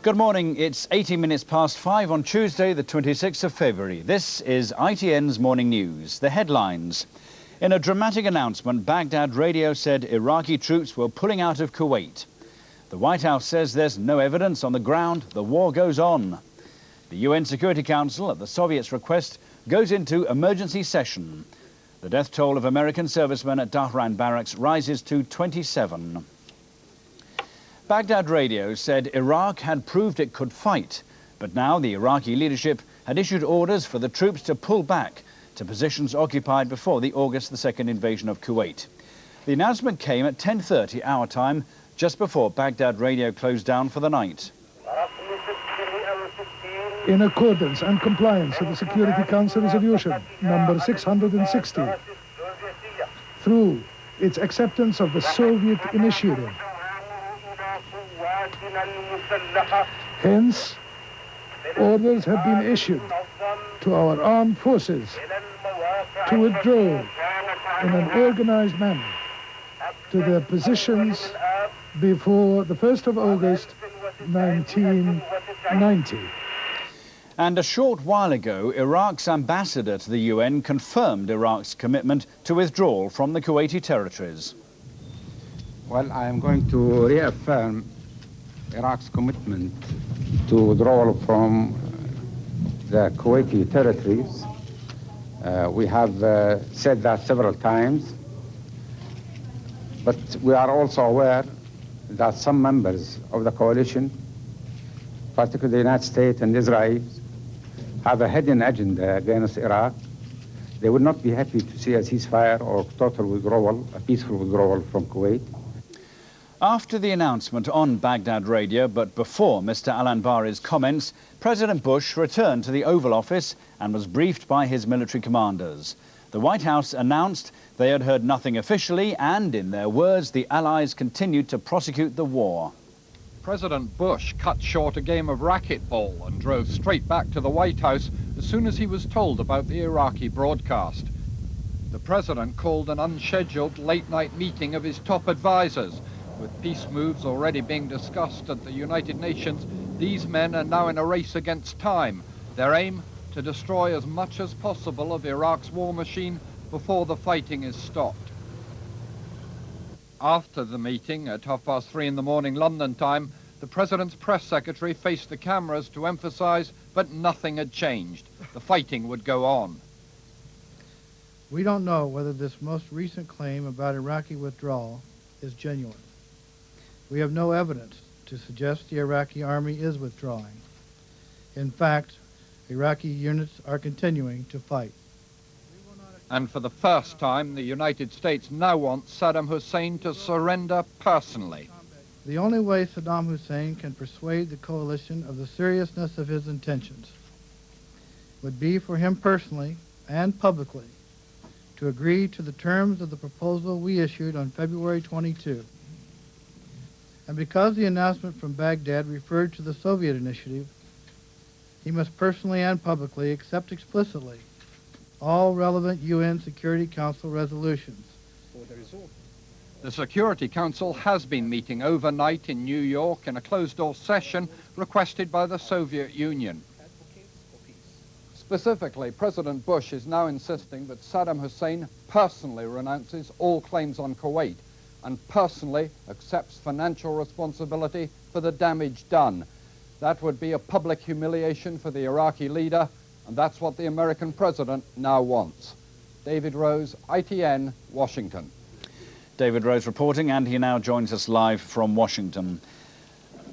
Good morning. It's 18 minutes past 5 on Tuesday, the 26th of February. This is ITN's Morning News. The headlines. In a dramatic announcement, Baghdad radio said Iraqi troops were pulling out of Kuwait. The White House says there's no evidence on the ground. The war goes on. The UN Security Council, at the Soviets' request, goes into emergency session. The death toll of American servicemen at Dhahran barracks rises to 27. Baghdad radio said Iraq had proved it could fight, but now the Iraqi leadership had issued orders for the troops to pull back to positions occupied before the August 2nd invasion of Kuwait. The announcement came at 10:30 our time, just before Baghdad radio closed down for the night. In accordance and compliance with the Security Council Resolution number 660, through its acceptance of the Soviet initiative, hence, orders have been issued to our armed forces to withdraw in an organized manner to their positions before the 1st of August 1990. And a short while ago, Iraq's ambassador to the UN confirmed Iraq's commitment to withdrawal from the Kuwaiti territories. Well, I am going to reaffirm Iraq's commitment to withdrawal from the Kuwaiti territories. We have said that several times, but we are also aware that some members of the coalition, particularly the United States and Israel, have a hidden agenda against Iraq. They would not be happy to see a ceasefire or total withdrawal, a peaceful withdrawal from Kuwait. After the announcement on Baghdad radio, but before Mr. al-Anbari's comments, President Bush returned to the Oval Office and was briefed by his military commanders. The White House announced they had heard nothing officially and, in their words, the Allies continued to prosecute the war. President Bush cut short a game of racquetball and drove straight back to the White House as soon as he was told about the Iraqi broadcast. The president called an unscheduled late-night meeting of his top advisors. With peace moves already being discussed at the United Nations, these men are now in a race against time. Their aim, to destroy as much as possible of Iraq's war machine before the fighting is stopped. After the meeting, at 3:30 in the morning London time, the President's press secretary faced the cameras to emphasize that nothing had changed. The fighting would go on. We don't know whether this most recent claim about Iraqi withdrawal is genuine. We have no evidence to suggest the Iraqi army is withdrawing. In fact, Iraqi units are continuing to fight. And for the first time, the United States now wants Saddam Hussein to surrender personally. The only way Saddam Hussein can persuade the coalition of the seriousness of his intentions would be for him personally and publicly to agree to the terms of the proposal we issued on February 22. And because the announcement from Baghdad referred to the Soviet initiative, he must personally and publicly accept explicitly all relevant UN Security Council resolutions. The Security Council has been meeting overnight in New York in a closed-door session requested by the Soviet Union. Specifically, President Bush is now insisting that Saddam Hussein personally renounces all claims on Kuwait and personally accepts financial responsibility for the damage done. That would be a public humiliation for the Iraqi leader, and that's what the American president now wants. David Rose, ITN, Washington. David Rose reporting, and he now joins us live from Washington.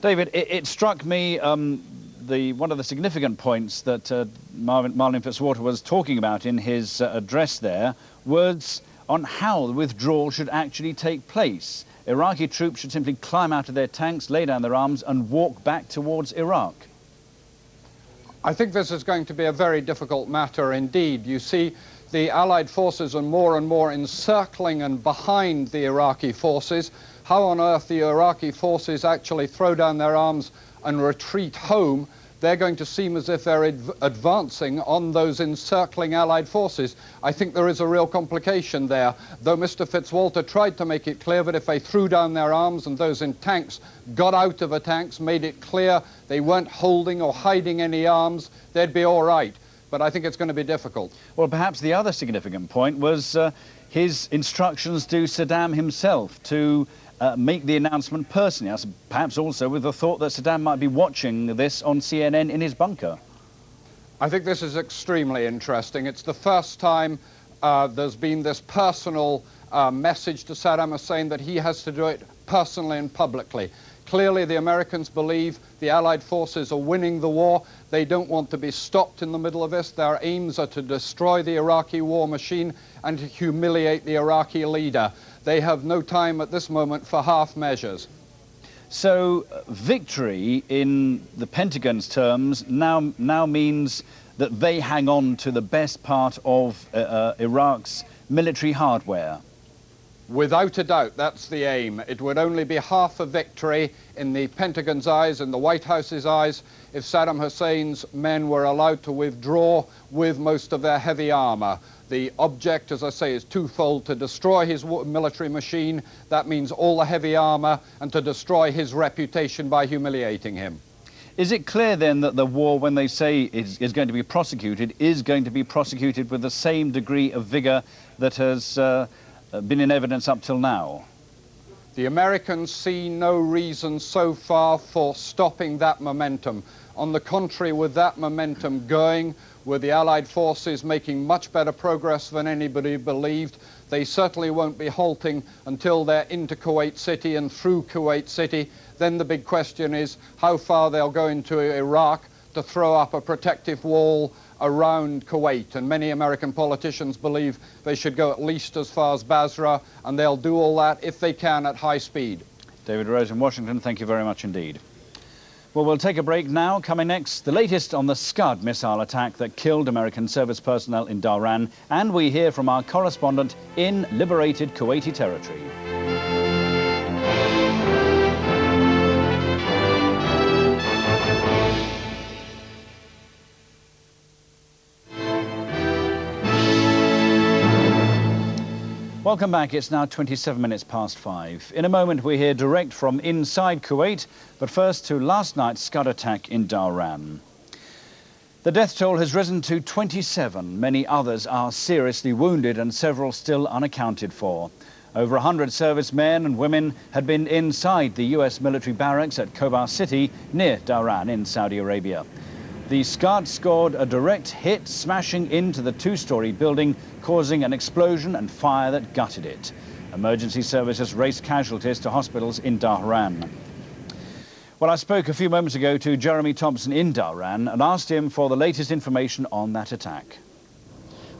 David, it struck me one of the significant points that Marlin Fitzwater was talking about in his address there was on how the withdrawal should actually take place. Iraqi troops should simply climb out of their tanks, lay down their arms and walk back towards Iraq. I think this is going to be a very difficult matter indeed. You see, the Allied forces are more and more encircling and behind the Iraqi forces. How on earth the Iraqi forces actually throw down their arms and retreat home, they're going to seem as if they're advancing on those encircling Allied forces. I think there is a real complication there, though Mr. Fitzwalter tried to make it clear that if they threw down their arms and those in tanks got out of the tanks, made it clear they weren't holding or hiding any arms, they'd be all right. But I think it's going to be difficult. Well, perhaps the other significant point was his instructions to Saddam himself to make the announcement personally, perhaps also with the thought that Saddam might be watching this on CNN in his bunker. I think this is extremely interesting. It's the first time there's been this personal message to Saddam Hussein that he has to do it personally and publicly. Clearly, the Americans believe the Allied forces are winning the war. They don't want to be stopped in the middle of this. Their aims are to destroy the Iraqi war machine and to humiliate the Iraqi leader. They have no time at this moment for half measures. So victory in the Pentagon's terms now means that they hang on to the best part of Iraq's military hardware. Without a doubt, that's the aim. It would only be half a victory in the Pentagon's eyes and the White House's eyes if Saddam Hussein's men were allowed to withdraw with most of their heavy armor. The object, as I say, is twofold: to destroy his military machine, that means all the heavy armor, and to destroy his reputation by humiliating him. Is it clear then that the war, when they say is going to be prosecuted, is going to be prosecuted with the same degree of vigor that has been in evidence up till now? The Americans see no reason so far for stopping that momentum. On the contrary, with that momentum going, with the Allied forces making much better progress than anybody believed, they certainly won't be halting until they're into Kuwait City and through Kuwait City. Then the big question is how far they'll go into Iraq to throw up a protective wall around Kuwait, and many American politicians believe they should go at least as far as Basra, and they'll do all that if they can at high speed. David Rose in Washington, thank you very much indeed. Well, we'll take a break now. Coming next, the latest on the Scud missile attack that killed American service personnel in Dhahran, and we hear from our correspondent in liberated Kuwaiti territory. Welcome back. It's now 27 minutes past 5. In a moment, we hear direct from inside Kuwait, but first to last night's Scud attack in Dhahran. The death toll has risen to 27. Many others are seriously wounded and several still unaccounted for. Over 100 servicemen and women had been inside the US military barracks at Kuwait City near Dhahran in Saudi Arabia. The Scud scored a direct hit, smashing into the two-story building, causing an explosion and fire that gutted it. Emergency services raced casualties to hospitals in Dhahran. Well, I spoke a few moments ago to Jeremy Thompson in Dhahran and asked him for the latest information on that attack.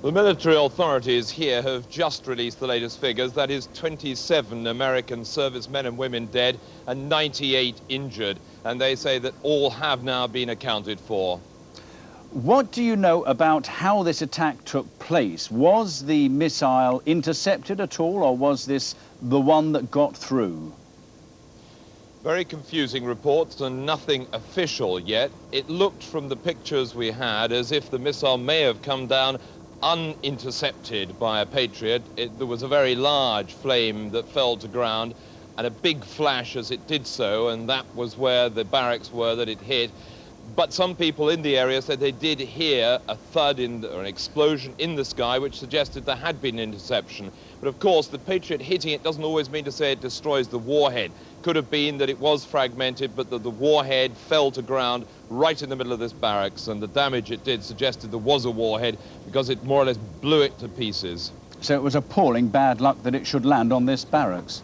The military authorities here have just released the latest figures. That is 27 American servicemen and women dead and 98 injured. And they say that all have now been accounted for. What do you know about how this attack took place? Was the missile intercepted at all, or was this the one that got through? Very confusing reports and nothing official yet. It looked from the pictures we had as if the missile may have come down unintercepted by a Patriot. There was a very large flame that fell to ground and a big flash as it did so, and that was where the barracks were that it hit. But some people in the area said they did hear a thud or an explosion in the sky, which suggested there had been interception. But of course, the Patriot hitting it doesn't always mean to say it destroys the warhead. Could have been that it was fragmented, but that the warhead fell to ground right in the middle of this barracks, and the damage it did suggested there was a warhead because it more or less blew it to pieces. So it was appalling bad luck that it should land on this barracks.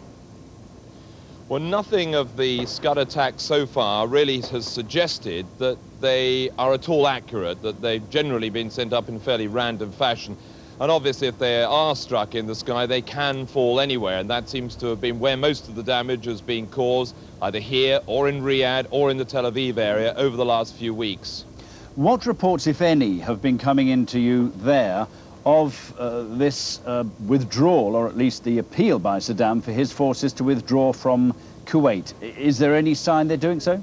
Well, nothing of the Scud attacks so far really has suggested that they are at all accurate, that they've generally been sent up in fairly random fashion. And obviously, if they are struck in the sky, they can fall anywhere, and that seems to have been where most of the damage has been caused, either here or in Riyadh or in the Tel Aviv area over the last few weeks. What reports, if any, have been coming into you there of this withdrawal, or at least the appeal by Saddam for his forces to withdraw from Kuwait? Is there any sign they're doing so?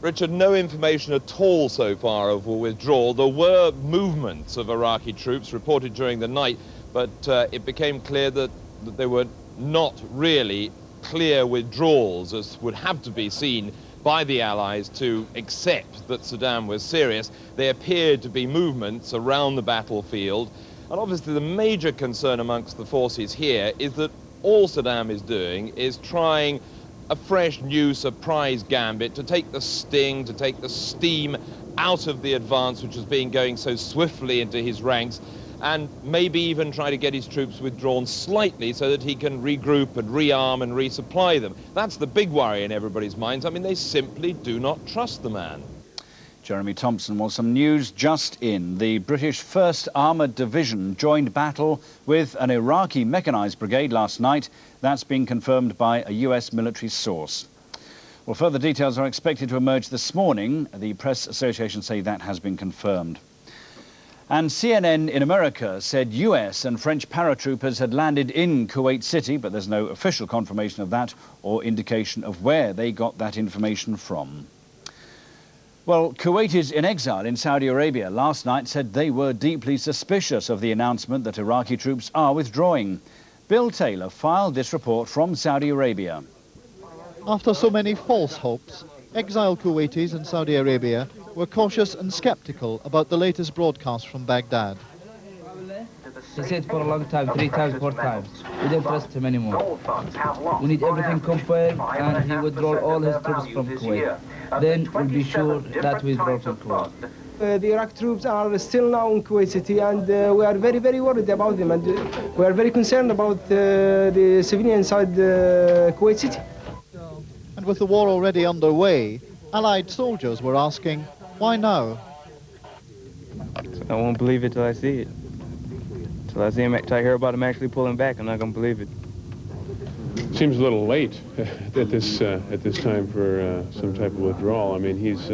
Richard, no information at all so far of a withdrawal. There were movements of Iraqi troops reported during the night, but it became clear that they were not really clear withdrawals, as would have to be seen by the Allies to accept that Saddam was serious. They appeared to be movements around the battlefield, and obviously the major concern amongst the forces here is that all Saddam is doing is trying a fresh new surprise gambit to take the sting, to take the steam out of the advance which has been going so swiftly into his ranks, and maybe even try to get his troops withdrawn slightly so that he can regroup and rearm and resupply them. That's the big worry in everybody's minds. I mean, they simply do not trust the man. Jeremy Thompson. Well, some news just in. The British 1st Armoured Division joined battle with an Iraqi mechanised brigade last night. That's been confirmed by a US military source. Well, further details are expected to emerge this morning. The Press Association say that has been confirmed. And CNN in America said US and French paratroopers had landed in Kuwait City, but there's no official confirmation of that or indication of where they got that information from. Well, Kuwaitis in exile in Saudi Arabia last night said they were deeply suspicious of the announcement that Iraqi troops are withdrawing. Bill Taylor filed this report from Saudi Arabia. After so many false hopes, exiled Kuwaitis in Saudi Arabia were cautious and sceptical about the latest broadcast from Baghdad. He said for a long time, 3 times, 4 times. We don't trust him anymore. We need everything confirmed, and he withdraw all his troops from Kuwait. Then we'll be sure that we withdraw from Kuwait. The Iraq troops are still now in Kuwait City, and we are very, very worried about them, and we are very concerned about the civilians inside Kuwait City. And with the war already underway, Allied soldiers were asking, why now? I won't believe it till I see it. Till I see him, till I hear about him actually pulling back, I'm not going to believe it. Seems a little late at this time for some type of withdrawal. I mean, he's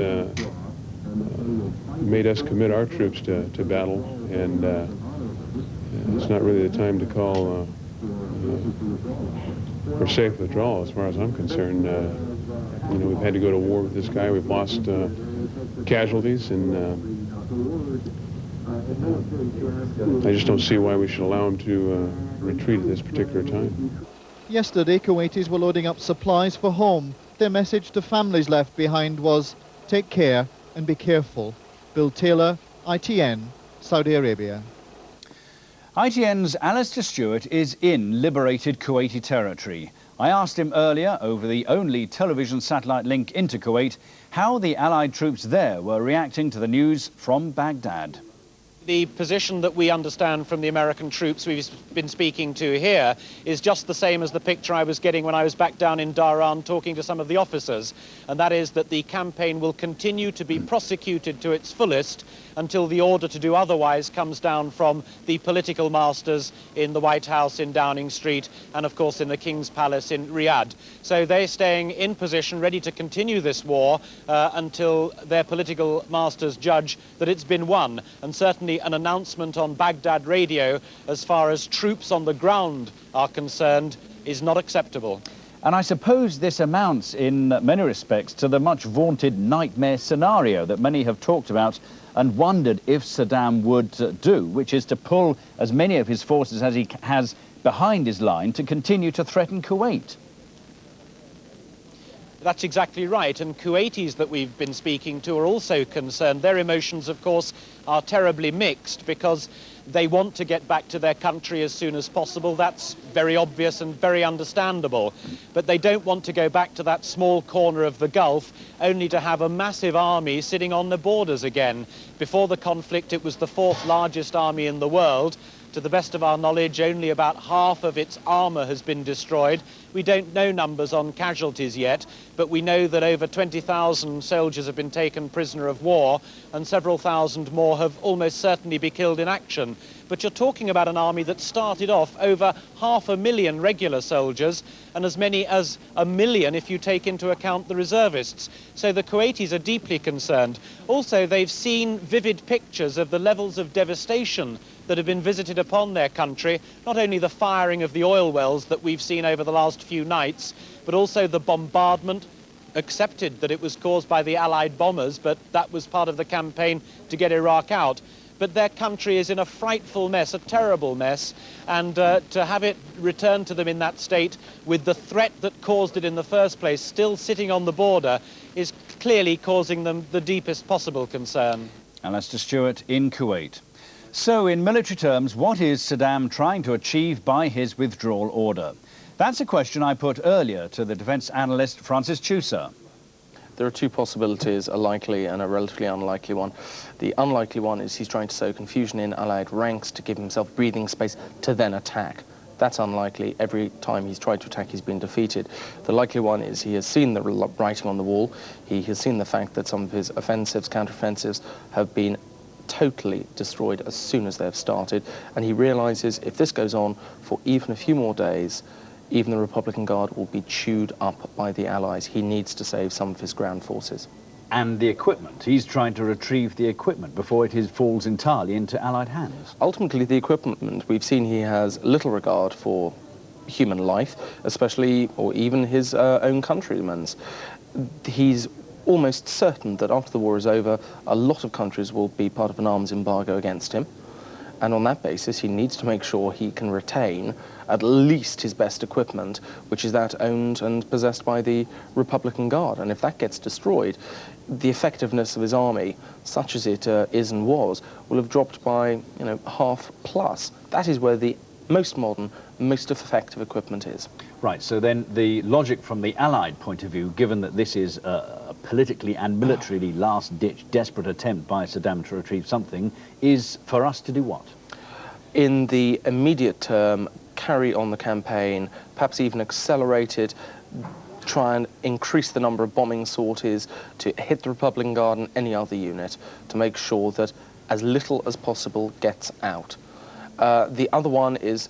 made us commit our troops to battle, and it's not really the time to call for safe withdrawal, as far as I'm concerned. You know, we've had to go to war with this guy. We've lost casualties, and I just don't see why we should allow him to retreat at this particular time. Yesterday, Kuwaitis were loading up supplies for home. Their message to families left behind was, take care and be careful. Bill Taylor, ITN, Saudi Arabia. ITN's Alistair Stewart is in liberated Kuwaiti territory. I asked him earlier, over the only television satellite link into Kuwait, how the Allied troops there were reacting to the news from Baghdad. The position that we understand from the American troops we've been speaking to here is just the same as the picture I was getting when I was back down in Dhahran talking to some of the officers, and that is that the campaign will continue to be prosecuted to its fullest until the order to do otherwise comes down from the political masters in the White House in Downing Street and, of course, in the King's Palace in Riyadh. So they're staying in position, ready to continue this war until their political masters judge that it's been won. And certainly an announcement on Baghdad radio, as far as troops on the ground are concerned, is not acceptable. And I suppose this amounts, in many respects, to the much vaunted nightmare scenario that many have talked about and wondered if Saddam would do, which is to pull as many of his forces as he has behind his line to continue to threaten Kuwait. That's exactly right, and Kuwaitis that we've been speaking to are also concerned. Their emotions, of course, are terribly mixed because they want to get back to their country as soon as possible. That's very obvious and very understandable. But they don't want to go back to that small corner of the Gulf only to have a massive army sitting on the borders again. Before the conflict, it was the 4th largest army in the world. To the best of our knowledge, only about half of its armour has been destroyed. We don't know numbers on casualties yet, but we know that over 20,000 soldiers have been taken prisoner of war, and several thousand more have almost certainly been killed in action. But you're talking about an army that started off over 500,000 regular soldiers and as many as 1 million if you take into account the reservists. So the Kuwaitis are deeply concerned. Also, they've seen vivid pictures of the levels of devastation that have been visited upon their country, not only the firing of the oil wells that we've seen over the last few nights, but also the bombardment, accepted that it was caused by the Allied bombers, but that was part of the campaign to get Iraq out. But their country is in a frightful mess, a terrible mess, and to have it returned to them in that state with the threat that caused it in the first place still sitting on the border is clearly causing them the deepest possible concern. Alistair Stewart in Kuwait. So, in military terms, what is Saddam trying to achieve by his withdrawal order? That's a question I put earlier to the defence analyst Francis Chusa. There are two possibilities, a likely and a relatively unlikely one. The unlikely one is he's trying to sow confusion in Allied ranks to give himself breathing space to then attack. That's unlikely. Every time he's tried to attack, he's been defeated. The likely one is he has seen the writing on the wall. He has seen the fact that some of his offensives, counteroffensives, have been totally destroyed as soon as they've started. And he realizes if this goes on for even a few more days, even the Republican Guard will be chewed up by the Allies. He needs to save some of his ground forces. And the equipment. He's trying to retrieve the equipment before it falls entirely into Allied hands. Ultimately, the equipment, we've seen he has little regard for human life, especially, or even his own countrymen's. He's almost certain that after the war is over, a lot of countries will be part of an arms embargo against him. And on that basis, he needs to make sure he can retain at least his best equipment, which is that owned and possessed by the Republican Guard. And if that gets destroyed, the effectiveness of his army, such as it is and was, will have dropped by, half plus. That is where the most modern, most effective equipment is. Right, so then the logic from the Allied point of view, given that this is a politically and militarily last-ditch, desperate attempt by Saddam to retrieve something, is for us to do what? In the immediate term, carry on the campaign, perhaps even accelerate it, try and increase the number of bombing sorties to hit the Republican Guard and any other unit to make sure that as little as possible gets out. The other one is,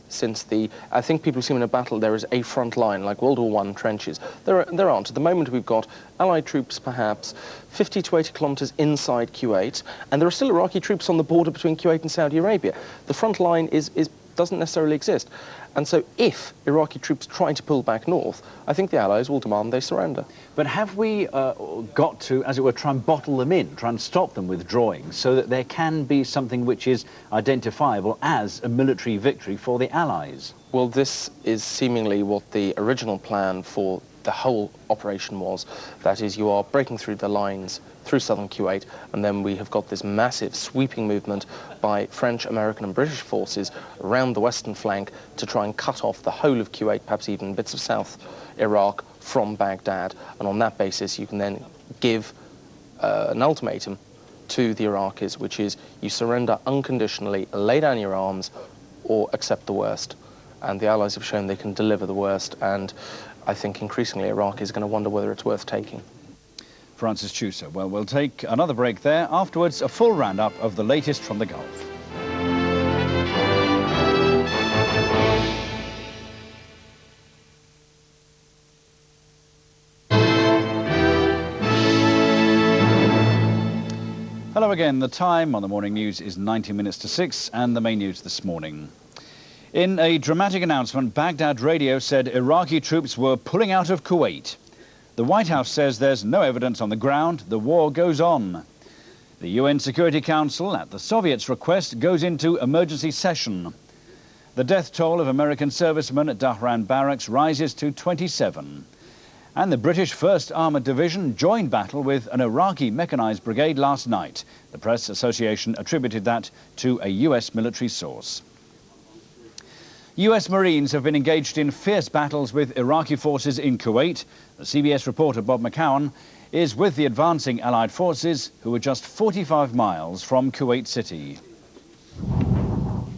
I think people assume in a battle there is a front line, like World War I trenches. There aren't. At the moment we've got Allied troops perhaps 50 to 80 kilometers inside Kuwait, and there are still Iraqi troops on the border between Kuwait and Saudi Arabia. The front line doesn't necessarily exist. And so if Iraqi troops try to pull back north, I think the Allies will demand they surrender. But have we got to, as it were, try and bottle them in, try and stop them withdrawing, so that there can be something which is identifiable as a military victory for the Allies? Well, this is seemingly what the original plan for the whole operation was. That is, you are breaking through the lines through southern Kuwait, and then we have got this massive sweeping movement by French, American and British forces around the western flank to try and cut off the whole of Kuwait, perhaps even bits of South Iraq, from Baghdad. And on that basis, you can then give an ultimatum to the Iraqis, which is you surrender unconditionally, lay down your arms, or accept the worst. And the Allies have shown they can deliver the worst, and I think increasingly Iraq is going to wonder whether it's worth taking. Francis Chusa. Well, we'll take another break there. Afterwards, a full roundup of the latest from the Gulf. Hello again. The time on the morning news is 90 minutes to 6, and the main news this morning. In a dramatic announcement, Baghdad radio said Iraqi troops were pulling out of Kuwait. The White House says there's no evidence on the ground. The war goes on. The UN Security Council, at the Soviets' request, goes into emergency session. The death toll of American servicemen at Dhahran barracks rises to 27. And the British 1st Armoured Division joined battle with an Iraqi mechanised brigade last night. The Press Association attributed that to a US military source. US Marines have been engaged in fierce battles with Iraqi forces in Kuwait. The CBS reporter Bob McCowan is with the advancing Allied forces, who are just 45 miles from Kuwait City.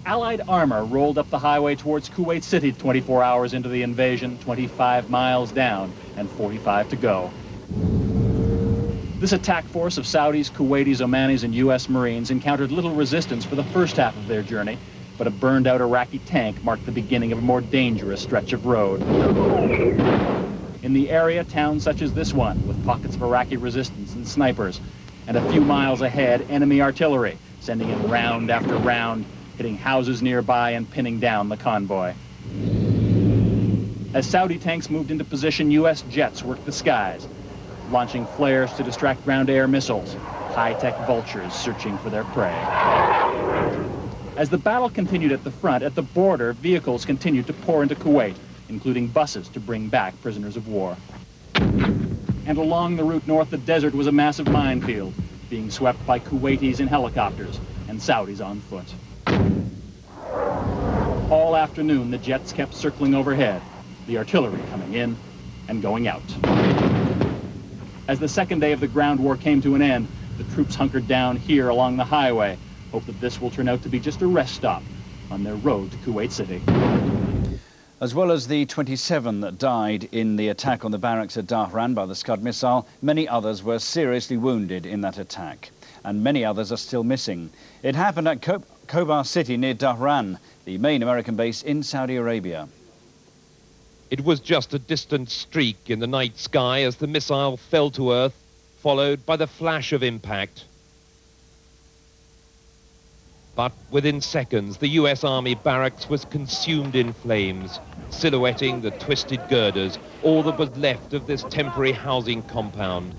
Allied armor rolled up the highway towards Kuwait City 24 hours into the invasion, 25 miles down and 45 to go. This attack force of Saudis, Kuwaitis, Omanis and US Marines encountered little resistance for the first half of their journey, but a burned-out Iraqi tank marked the beginning of a more dangerous stretch of road. In the area, towns such as this one, with pockets of Iraqi resistance and snipers, and a few miles ahead, enemy artillery, sending in round after round, hitting houses nearby and pinning down the convoy. As Saudi tanks moved into position, US jets worked the skies. launching flares to distract ground-to-air missiles, high-tech vultures searching for their prey. As the battle continued at the front, at the border, vehicles continued to pour into Kuwait, including buses to bring back prisoners of war. And along the route north, the desert was a massive minefield, being swept by Kuwaitis in helicopters and Saudis on foot. All afternoon, the jets kept circling overhead, the artillery coming in and going out. As the second day of the ground war came to an end, the troops hunkered down here along the highway, hope that this will turn out to be just a rest stop on their road to Kuwait City. As well as the 27 that died in the attack on the barracks at Dhahran by the Scud missile, many others were seriously wounded in that attack, and many others are still missing. It happened at Kuwait City near Dhahran, the main American base in Saudi Arabia. It was just a distant streak in the night sky as the missile fell to earth, followed by the flash of impact. But within seconds, the US Army barracks was consumed in flames, silhouetting the twisted girders, all that was left of this temporary housing compound.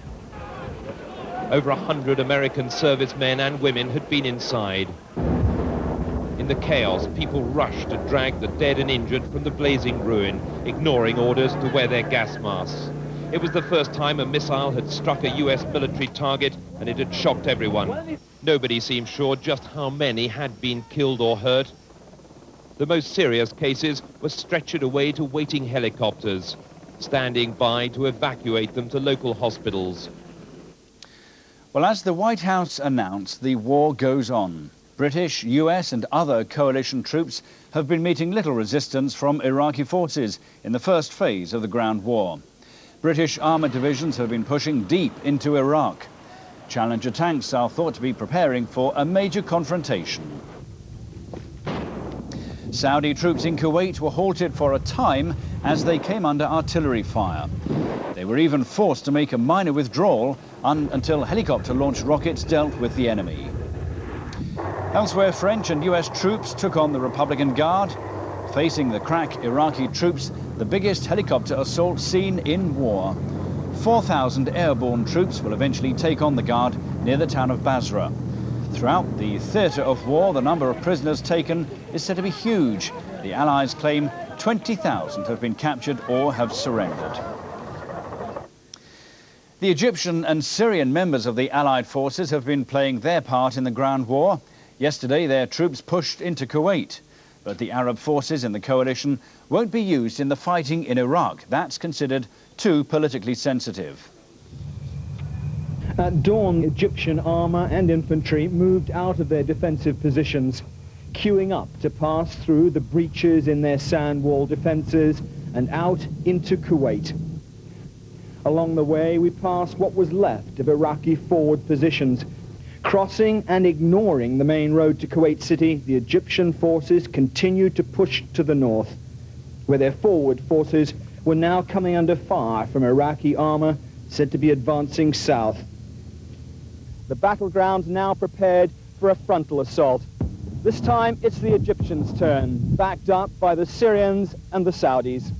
Over 100 American servicemen and women had been inside. In the chaos, people rushed to drag the dead and injured from the blazing ruin, ignoring orders to wear their gas masks. It was the first time a missile had struck a US military target, and it had shocked everyone. Nobody seemed sure just how many had been killed or hurt. The most serious cases were stretchered away to waiting helicopters, standing by to evacuate them to local hospitals. Well, as the White House announced, the war goes on. British, US and other coalition troops have been meeting little resistance from Iraqi forces in the first phase of the ground war. British armoured divisions have been pushing deep into Iraq. Challenger tanks are thought to be preparing for a major confrontation. Saudi troops in Kuwait were halted for a time as they came under artillery fire. They were even forced to make a minor withdrawal until helicopter-launched rockets dealt with the enemy. Elsewhere, French and US troops took on the Republican Guard, facing the crack Iraqi troops, the biggest helicopter assault seen in war. 4,000 airborne troops will eventually take on the Guard near the town of Basra. Throughout the theatre of war, the number of prisoners taken is said to be huge. The Allies claim 20,000 have been captured or have surrendered. The Egyptian and Syrian members of the Allied forces have been playing their part in the ground war. Yesterday, their troops pushed into Kuwait. But the Arab forces in the coalition won't be used in the fighting in Iraq. That's considered too politically sensitive. At dawn, Egyptian armour and infantry moved out of their defensive positions, queuing up to pass through the breaches in their sand wall defences and out into Kuwait. Along the way, we passed what was left of Iraqi forward positions. Crossing and ignoring the main road to Kuwait City, the Egyptian forces continued to push to the north, where their forward forces were now coming under fire from Iraqi armour said to be advancing south. The battleground's now prepared for a frontal assault. This time it's the Egyptians' turn, backed up by the Syrians and the Saudis.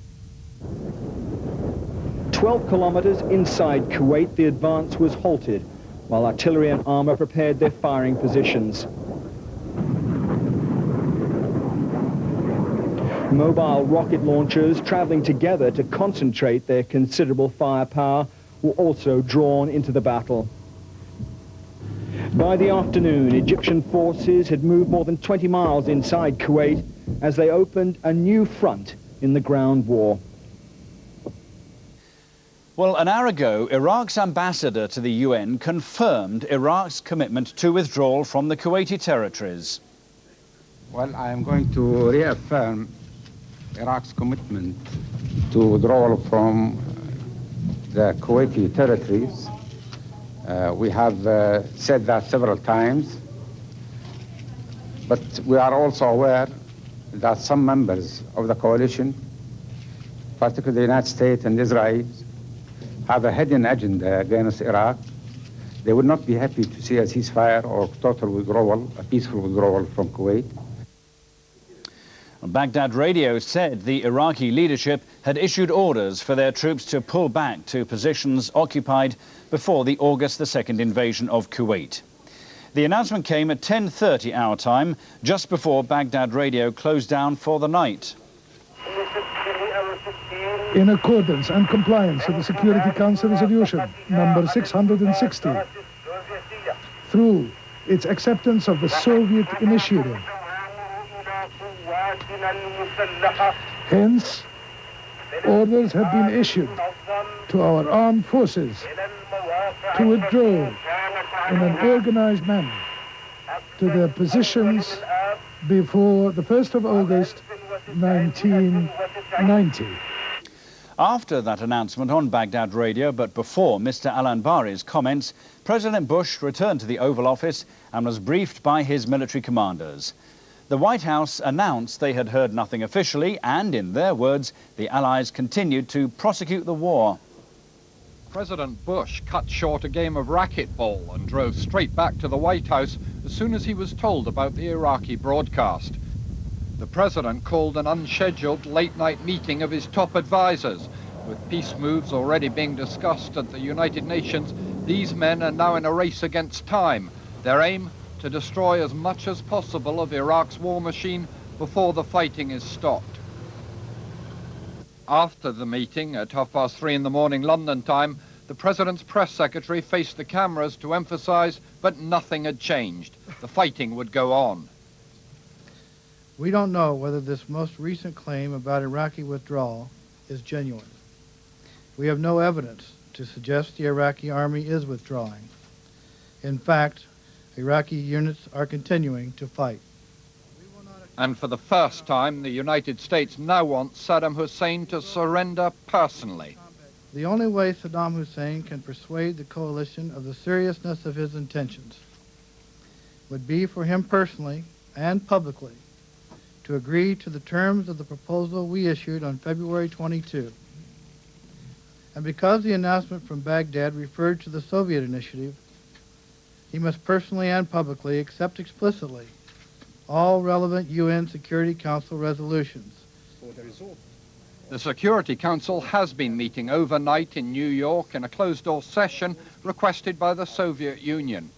12 kilometers inside Kuwait, the advance was halted, while artillery and armour prepared their firing positions. Mobile rocket launchers travelling together to concentrate their considerable firepower were also drawn into the battle. By the afternoon, Egyptian forces had moved more than 20 miles inside Kuwait as they opened a new front in the ground war. Well, an hour ago, Iraq's ambassador to the UN confirmed Iraq's commitment to withdrawal from the Kuwaiti territories. Well, I am going to reaffirm Iraq's commitment to withdrawal from the Kuwaiti territories. We have said that several times, but we are also aware that some members of the coalition, particularly the United States and Israel, have a hidden agenda against Iraq. They would not be happy to see a ceasefire or total withdrawal, a peaceful withdrawal from Kuwait. Baghdad radio said the Iraqi leadership had issued orders for their troops to pull back to positions occupied before the August 2nd invasion of Kuwait. The announcement came at 10:30 our time, just before Baghdad radio closed down for the night. In accordance and compliance with the Security Council Resolution number 660, through its acceptance of the Soviet initiative. Hence, orders have been issued to our armed forces to withdraw in an organized manner to their positions before the 1st of August 1990. After that announcement on Baghdad radio, but before Mr. Al-Anbari's comments, President Bush returned to the Oval Office and was briefed by his military commanders. The White House announced they had heard nothing officially, and in their words, the Allies continued to prosecute the war. President Bush cut short a game of racquetball and drove straight back to the White House as soon as he was told about the Iraqi broadcast. The president called an unscheduled late-night meeting of his top advisors. With peace moves already being discussed at the United Nations, these men are now in a race against time. Their aim? To destroy as much as possible of Iraq's war machine before the fighting is stopped. After the meeting at 3:30 in the morning London time, the president's press secretary faced the cameras to emphasize that nothing had changed. The fighting would go on. We don't know whether this most recent claim about Iraqi withdrawal is genuine. We have no evidence to suggest the Iraqi army is withdrawing. In fact, Iraqi units are continuing to fight. And for the first time, the United States now wants Saddam Hussein to surrender personally. The only way Saddam Hussein can persuade the coalition of the seriousness of his intentions would be for him personally and publicly to agree to the terms of the proposal we issued on February 22. And because the announcement from Baghdad referred to the Soviet initiative, he must personally and publicly accept explicitly all relevant UN Security Council resolutions. The Security Council has been meeting overnight in New York in a closed-door session requested by the Soviet Union.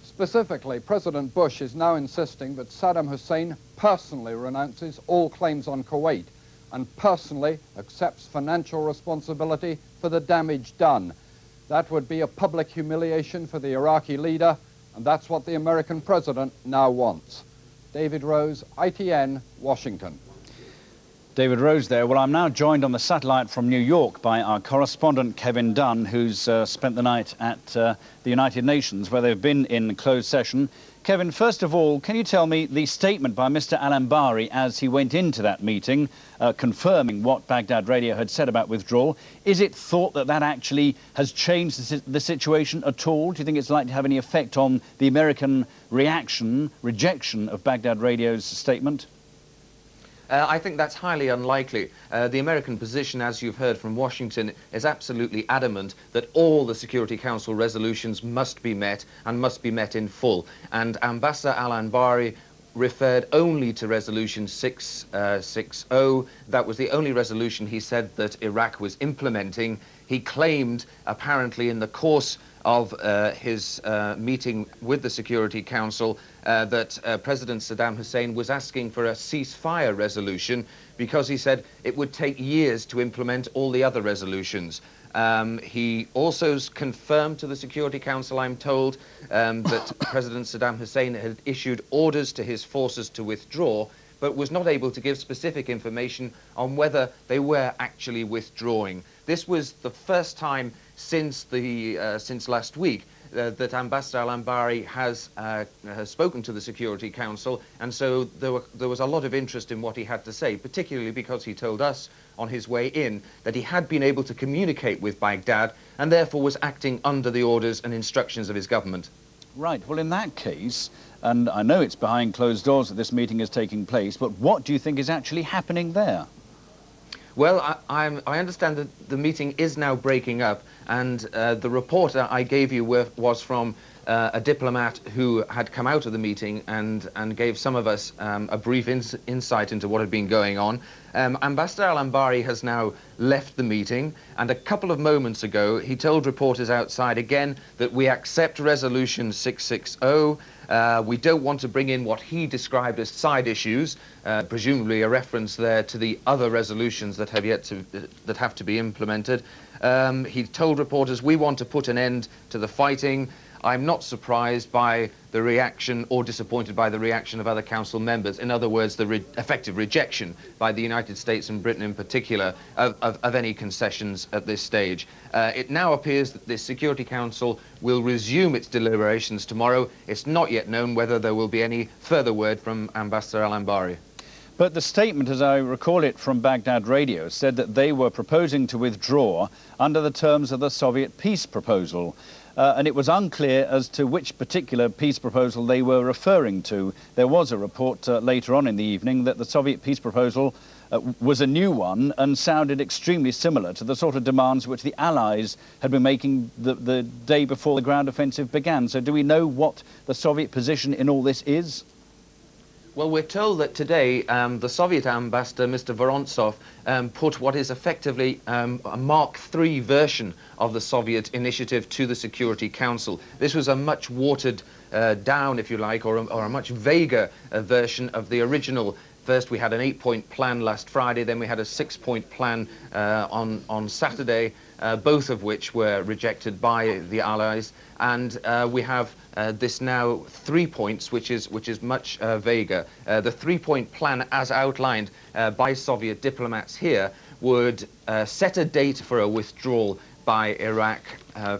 Specifically, President Bush is now insisting that Saddam Hussein personally renounces all claims on Kuwait and personally accepts financial responsibility for the damage done. That would be a public humiliation for the Iraqi leader, and that's what the American president now wants. David Rose, ITN, Washington. David Rose there. Well, I'm now joined on the satellite from New York by our correspondent Kevin Dunn, who's spent the night at the United Nations, where they've been in closed session. Kevin, first of all, can you tell me the statement by Mr. Al-Anbari as he went into that meeting, confirming what Baghdad radio had said about withdrawal? Is it thought that that actually has changed the situation at all? Do you think it's likely to have any effect on the American rejection of Baghdad radio's statement? I think that's highly unlikely. The American position, as you've heard from Washington, is absolutely adamant that all the Security Council resolutions must be met and must be met in full. And Ambassador Al-Anbari referred only to Resolution 660. That was the only resolution he said that Iraq was implementing. He claimed, apparently in the course of his meeting with the Security Council, that President Saddam Hussein was asking for a ceasefire resolution because he said it would take years to implement all the other resolutions. He also confirmed to the Security Council, I'm told, that President Saddam Hussein had issued orders to his forces to withdraw, but was not able to give specific information on whether they were actually withdrawing. This was the first time since last week that Ambassador Al-Anbari has spoken to the Security Council, and so there was a lot of interest in what he had to say, particularly because he told us on his way in that he had been able to communicate with Baghdad and therefore was acting under the orders and instructions of his government. Right, well in that case, and I know it's behind closed doors that this meeting is taking place, but what do you think is actually happening there? Well, I understand that the meeting is now breaking up, and the report I gave you was from a diplomat who had come out of the meeting and gave some of us a brief insight into what had been going on. Ambassador Al-Anbari has now left the meeting, and a couple of moments ago he told reporters outside again that we accept resolution 660. We don't want to bring in what he described as side issues, presumably a reference there to the other resolutions that have to be implemented. He told reporters, we want to put an end to the fighting. I'm not surprised by the reaction or disappointed by the reaction of other council members. In other words, the effective rejection by the United States and Britain in particular of any concessions at this stage. It now appears that the Security Council will resume its deliberations tomorrow. It's not yet known whether there will be any further word from Ambassador Al-Anbari. But the statement, as I recall it from Baghdad Radio, said that they were proposing to withdraw under the terms of the Soviet peace proposal. And it was unclear as to which particular peace proposal they were referring to. There was a report later on in the evening that the Soviet peace proposal was a new one and sounded extremely similar to the sort of demands which the Allies had been making the day before the ground offensive began. So do we know what the Soviet position in all this is? Well, we're told that today the Soviet ambassador, Mr. Vorontsov, put what is effectively a Mark III version of the Soviet initiative to the Security Council. This was a much watered down, if you like, or a much vaguer version of the original. First, we had an 8-point plan last Friday, then we had a 6-point plan on Saturday, both of which were rejected by the Allies. And we have this now 3 points, which is much vaguer. The 3-point plan, as outlined by Soviet diplomats here, would set a date for a withdrawal by Iraq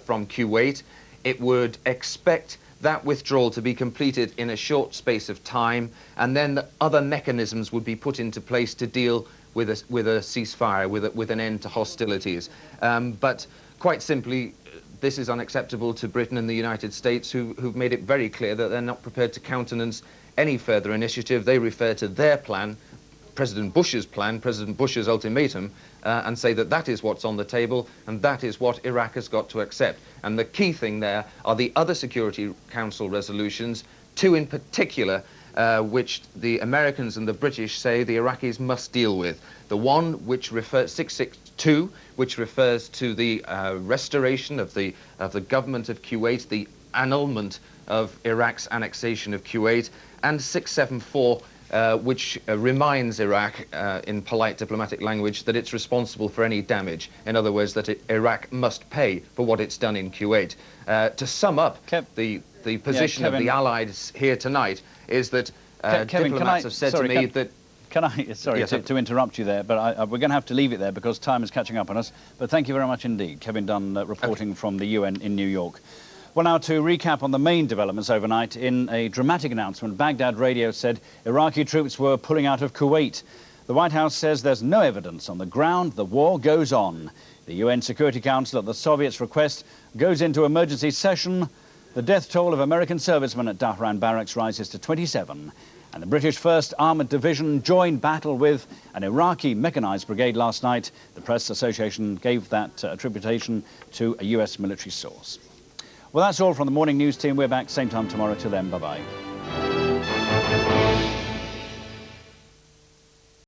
from Kuwait. It would expect that withdrawal to be completed in a short space of time, and then the other mechanisms would be put into place to deal with a ceasefire, with an end to hostilities. But quite simply, this is unacceptable to Britain and the United States, who've made it very clear that they're not prepared to countenance any further initiative. They refer to their plan, President Bush's plan, President Bush's ultimatum, and say that that is what's on the table and that is what Iraq has got to accept. And the key thing there are the other Security Council resolutions, 2 in particular, which the Americans and the British say the Iraqis must deal with. The one which refers, 662, which refers to the restoration of the government of Kuwait, the annulment of Iraq's annexation of Kuwait, and 674, which reminds Iraq, in polite diplomatic language, that it's responsible for any damage. In other words, that Iraq must pay for what it's done in Kuwait. To sum up, the position of the Allies here tonight is that diplomats have said to me that... Can I, sorry to interrupt you there, but we're going to have to leave it there because time is catching up on us. But thank you very much indeed. Kevin Dunn reporting from the UN in New York. Well, now to recap on the main developments overnight, in a dramatic announcement, Baghdad Radio said Iraqi troops were pulling out of Kuwait. The White House says there's no evidence on the ground. The war goes on. The UN Security Council, at the Soviets' request, goes into emergency session. The death toll of American servicemen at Dhahran barracks rises to 27. And the British 1st Armoured Division joined battle with an Iraqi mechanised brigade last night. The Press Association gave that attribution to a US military source. Well, that's all from the Morning News team. We're back same time tomorrow. Till then, bye-bye.